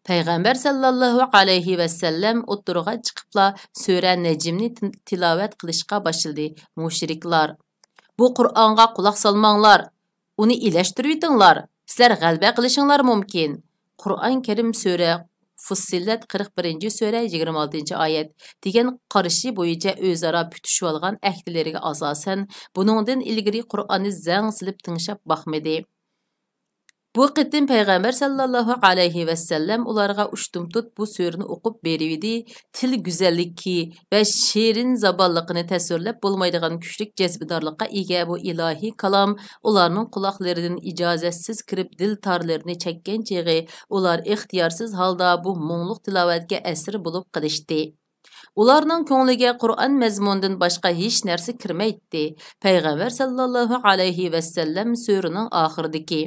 Payg'ambar sallallohu alayhi va sallam o'ttirga chiqibla sura Najmni tilovat qilishga boshladi. Mushriklar: "Bu Qur'onga quloq solmanglar, uni ilashtirib yetinglar. Sizlar g'alaba qilishinglar mumkin." Qur'on Karim sura Fussilat 41-sura 26-oyat degan qarashi bo'yicha o'zaro putishib olgan ahdlariga asosan buningdan ilgari Qur'onni zang silib tinglab boqmadi. Bu qitim Payg'ambar sallallohu alayhi va sallam ularga ushtumtut bu surani o'qib berdi. Til go'zalligi va she'rin zabonligini tasvirlab bo'lmaydigan kuchlik jazbidorlikqa ega bu ilohiy kalom ularning quloqlaridan ijozatsiz kirib dil torlarini chekkan chig'i ular ixtiyorsiz holda bu mungluq tilovatga asir bo'lib qilishdi. Ularning ko'ngliga Qur'on mazmunidan boshqa hech narsa kirmaydi. Payg'ambar sallallohu alayhi va sallam suraning oxiridagi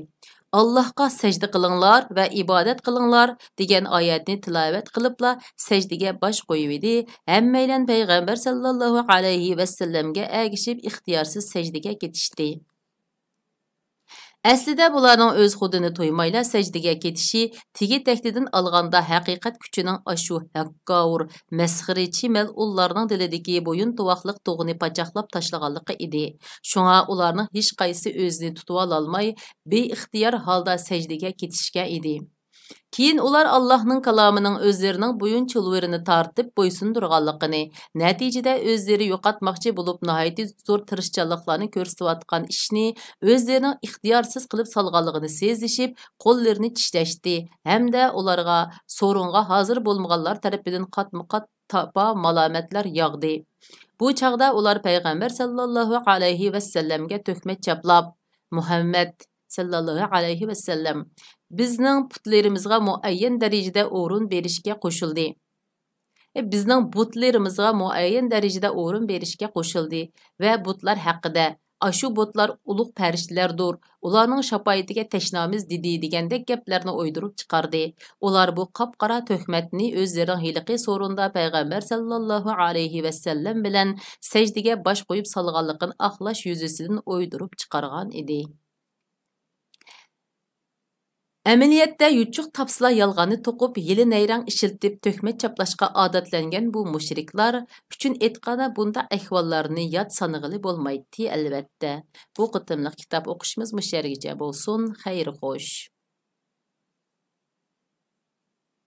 Allohga sajda qilinglar va ibodat qilinglar degan oyatni tilovat qilibla sajdaga bosh qo'yibdi. Hammaylar payg'ambar sallallohu alayhi va sallamga ergishib ixtiyorsiz sajdaga ketishdi. Aslida bularning o'z xudini to'ymayla sajdaga ketishi tegi takdidan olganda haqiqat kuchining ashu haqqavur masxirichi mal'ullarning dilidagi bo'yin tuvoqliq tug'ini pachoqlab tashlaganligi edi. Shunga ularning hech qaysi o'zini tutib ololmay beixtiyor holda sajdaga ketishgan edi. Keyin ular Allohning kalomining o'zlarining bo'yin chulverini tortib bo'ysundirganligini, natijada o'zlari yo'qotmoqchi bo'lib nihoyatda zo'r tirishchanliklarni ko'rsatayotgan ishni o'zlarining ixtiyorsiz qilib solganligini sezishib, qo'llarini tishlashdi hamda ularga so'ringa hozir bo'lmaganlar tarafidan qatma-qat topa malomatlar yog'di. Bu chaqda ular payg'ambar sallallohu alayhi va sallamga tuhmat chaplab, Muhammad sallallohu alayhi va sallam bizning putlarimizga muayyan darajada o'rin berishga qo'shildi. Va butlar haqida ashu butlar ulug' farishtalardir. Ularning shafoatiga tashnamiz dedi degandek gaplarni o'ydirib chiqardi. Ular bu qop-qora tuhmatni o'zlarining hiliqi so'rinda payg'ambar sallallohu alayhi va sallam bilan sajdaga bosh qo'yib solganligini aqlash yuzasidan o'ydirib chiqargan edi. Əməliyyətdə yuchuq tapsılar yalğanı toqub, yeli nəyrang işiltib, töhmət çaplashqa odatləngan bu müşriklar üçün etqana bunda əhvallarını yad sanıqılı bolmaydı əlbəttə. Bu qıtımlıq kitab oquşumuz müşərgicə bolsun, xeyir xoş.